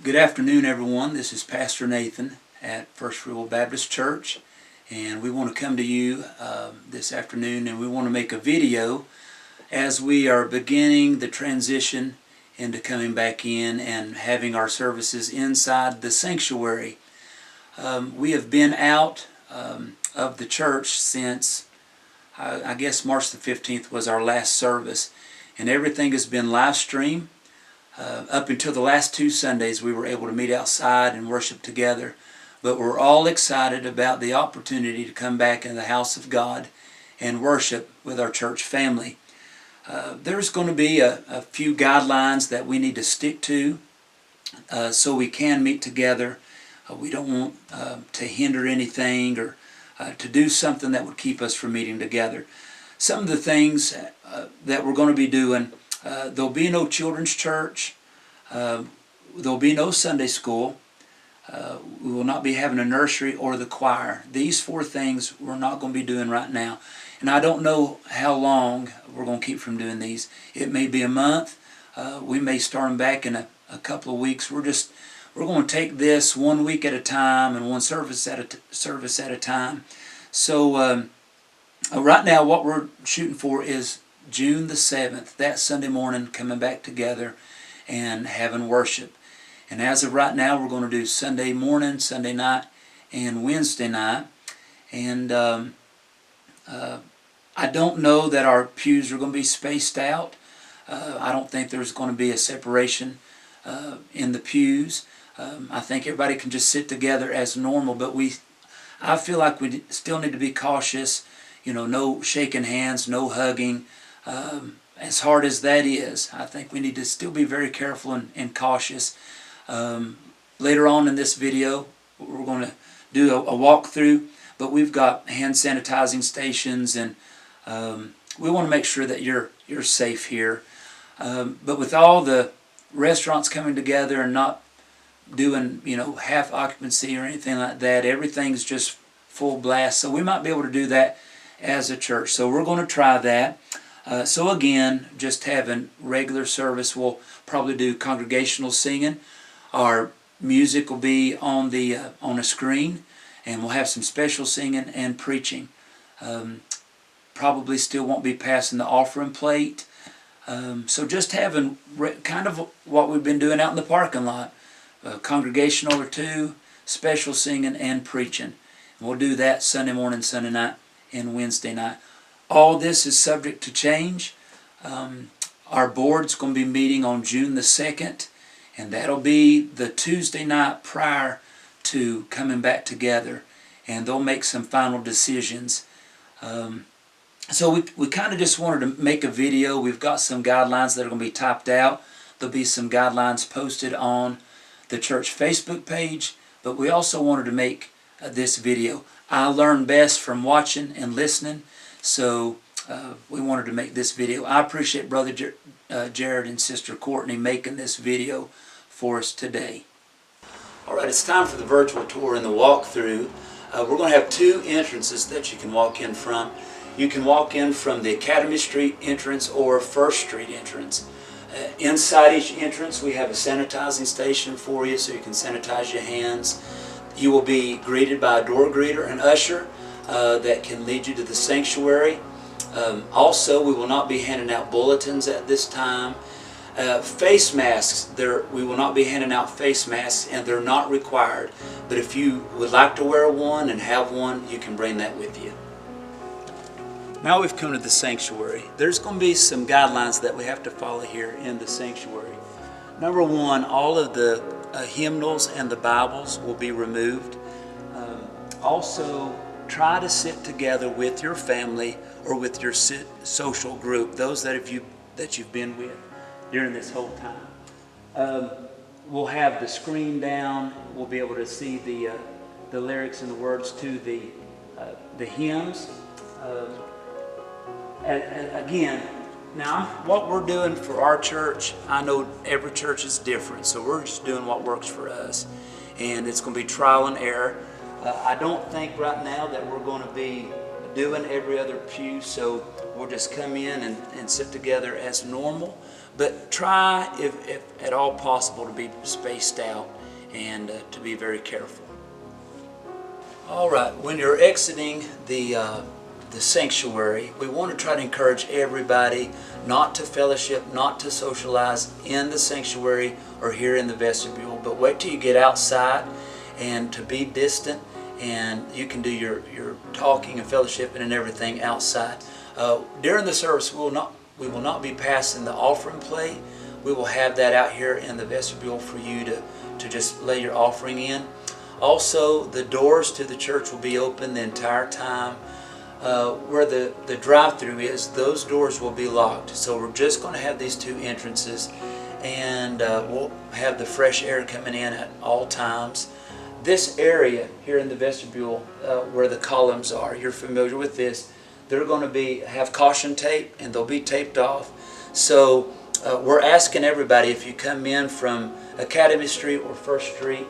Good afternoon, everyone. This is Pastor Nathan at Ffwb Baptist Church, and we want to come to you this afternoon, and we want to make a video as we are beginning the transition into coming back in and having our services inside the sanctuary. We have been out of the church since, I guess, March the 15th was our last service, and everything has been live streamed. Up until the last two Sundays, we were able to meet outside and worship together. But we're all excited about the opportunity to come back in the house of God and worship with our church family. There's going to be a few guidelines that we need to stick to so we can meet together. We don't want to hinder anything or to do something that would keep us from meeting together. Some of the things that we're going to be doing: there'll be no children's church. There'll be no Sunday school. We will not be having a nursery or the choir. These four things we're not going to be doing right now. And I don't know how long we're going to keep from doing these. It may be a month. We may start them back in a couple of weeks. We're going to take this 1 week at a time and one service at a time. So right now what we're shooting for is June the 7th, that Sunday morning, coming back together and having worship. And as of right now, we're going to do Sunday morning, Sunday night, and Wednesday night. And I don't know that our pews are going to be spaced out. I don't think there's going to be a separation in the pews. I think everybody can just sit together as normal, but I feel like we still need to be cautious. You know, no shaking hands, no hugging. As hard as that is, I think we need to still be very careful and cautious. Later on in this video, we're going to do a walkthrough, but we've got hand sanitizing stations, and we want to make sure that you're safe here. But with all the restaurants coming together and not doing, half occupancy or anything like that, everything's just full blast. So we might be able to do that as a church. So we're going to try that. So again, just having regular service. We'll probably do congregational singing. Our music will be on a screen, and we'll have some special singing and preaching. Probably still won't be passing the offering plate. So just having kind of what we've been doing out in the parking lot. Congregational or two, special singing and preaching. And we'll do that Sunday morning, Sunday night, and Wednesday night. All this is subject to change. Our board's going to be meeting on June the 2nd, and that'll be the Tuesday night prior to coming back together, and they'll make some final decisions. So we kind of just wanted to make a video. We've got some guidelines that are going to be typed out. There'll be some guidelines posted on the church Facebook page, but we also wanted to make this video. I learn best from watching and listening. So we wanted to make this video. I appreciate Brother Jared and Sister Courtney making this video for us today. Alright, it's time for the virtual tour and the walkthrough. We're going to have two entrances that you can walk in from. You can walk in from the Academy Street entrance or First Street entrance. Inside each entrance we have a sanitizing station for you so you can sanitize your hands. You will be greeted by a door greeter, an usher, that can lead you to the sanctuary. Also, we will not be handing out bulletins at this time. Face masks, we will not be handing out face masks, and they're not required. But if you would like to wear one and have one, you can bring that with you. Now we've come to the sanctuary. There's going to be some guidelines that we have to follow here in the sanctuary. Number one, all of the hymnals and the Bibles will be removed. Also, try to sit together with your family or with your social group, those that you've been with during this whole time. We'll have the screen down. We'll be able to see the lyrics and the words to the hymns. Again, now what we're doing for our church, I know every church is different, so we're just doing what works for us, and it's going to be trial and error. I don't think right now that we're going to be doing every other pew, so we'll just come in and sit together as normal. But try, if at all possible, to be spaced out and to be very careful. All right, when you're exiting the sanctuary, we want to try to encourage everybody not to fellowship, not to socialize in the sanctuary or here in the vestibule, but wait till you get outside and to be distant, and you can do your talking and fellowshipping and everything outside. During the service, we will not be passing the offering plate. We will have that out here in the vestibule for you to just lay your offering in. Also, the doors to the church will be open the entire time. Where the drive-through is, those doors will be locked. So we're just going to have these two entrances, and we'll have the fresh air coming in at all times. This area here in the vestibule where the columns are, you're familiar with this, they're going to have caution tape, and they'll be taped off. So we're asking everybody, if you come in from Academy Street or First Street,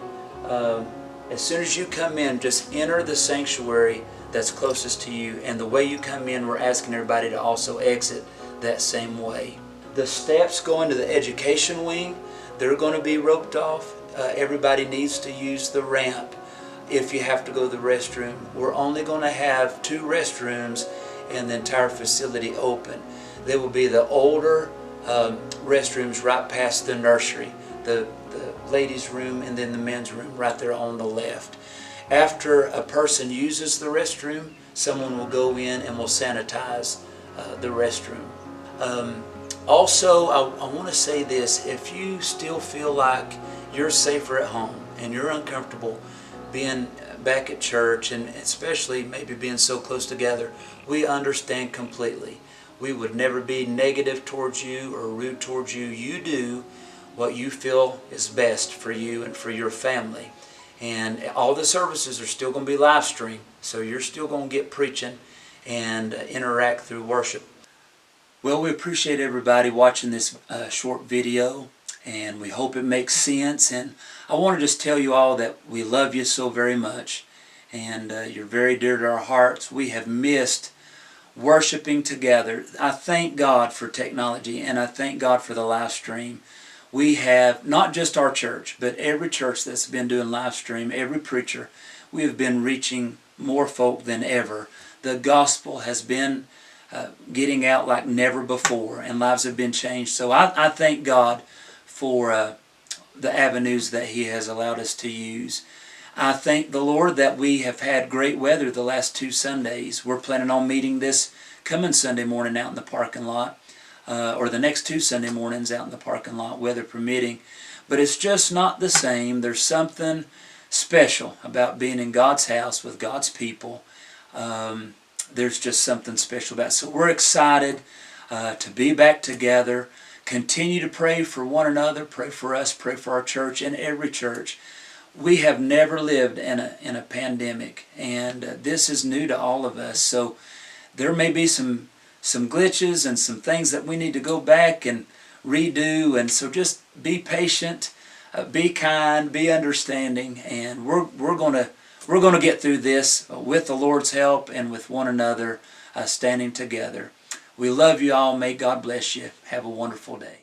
as soon as you come in, just enter the sanctuary that's closest to you, and the way you come in, we're asking everybody to also exit that same way. The steps going to the education wing, they're going to be roped off. Everybody needs to use the ramp if you have to go to the restroom. We're only going to have 2 restrooms in the entire facility open. There will be the older restrooms right past the nursery, the ladies' room, and then the men's room right there on the left. After a person uses the restroom, someone will go in and will sanitize the restroom. Also, I want to say this: if you still feel like you're safer at home and you're uncomfortable being back at church, and especially maybe being so close together, we understand completely. We would never be negative towards you or rude towards you. You do what you feel is best for you and for your family. And all the services are still going to be live streamed, so you're still going to get preaching and interact through worship. Well, we appreciate everybody watching this short video, and we hope it makes sense. And I want to just tell you all that we love you so very much, and you're very dear to our hearts. We have missed worshiping together. I thank God for technology, and I thank God for the live stream. We have, not just our church, but every church that's been doing live stream, every preacher, we have been reaching more folk than ever. The gospel has been getting out like never before, and lives have been changed. So I thank God for the avenues that He has allowed us to use. I thank the Lord that we have had great weather the last 2 Sundays. We're planning on meeting this coming Sunday morning out in the parking lot. Or the next 2 Sunday mornings out in the parking lot, weather permitting. But it's just not the same. There's something special about being in God's house with God's people. There's just something special about it. So we're excited to be back together. Continue to pray for one another, pray for us, pray for our church and every church. We have never lived in a pandemic, and this is new to all of us. So there may be some glitches and some things that we need to go back and redo, and so just be patient, be kind, be understanding, and we're gonna get through this with the Lord's help and with one another, standing together. We love you all. May God bless you. Have a wonderful day.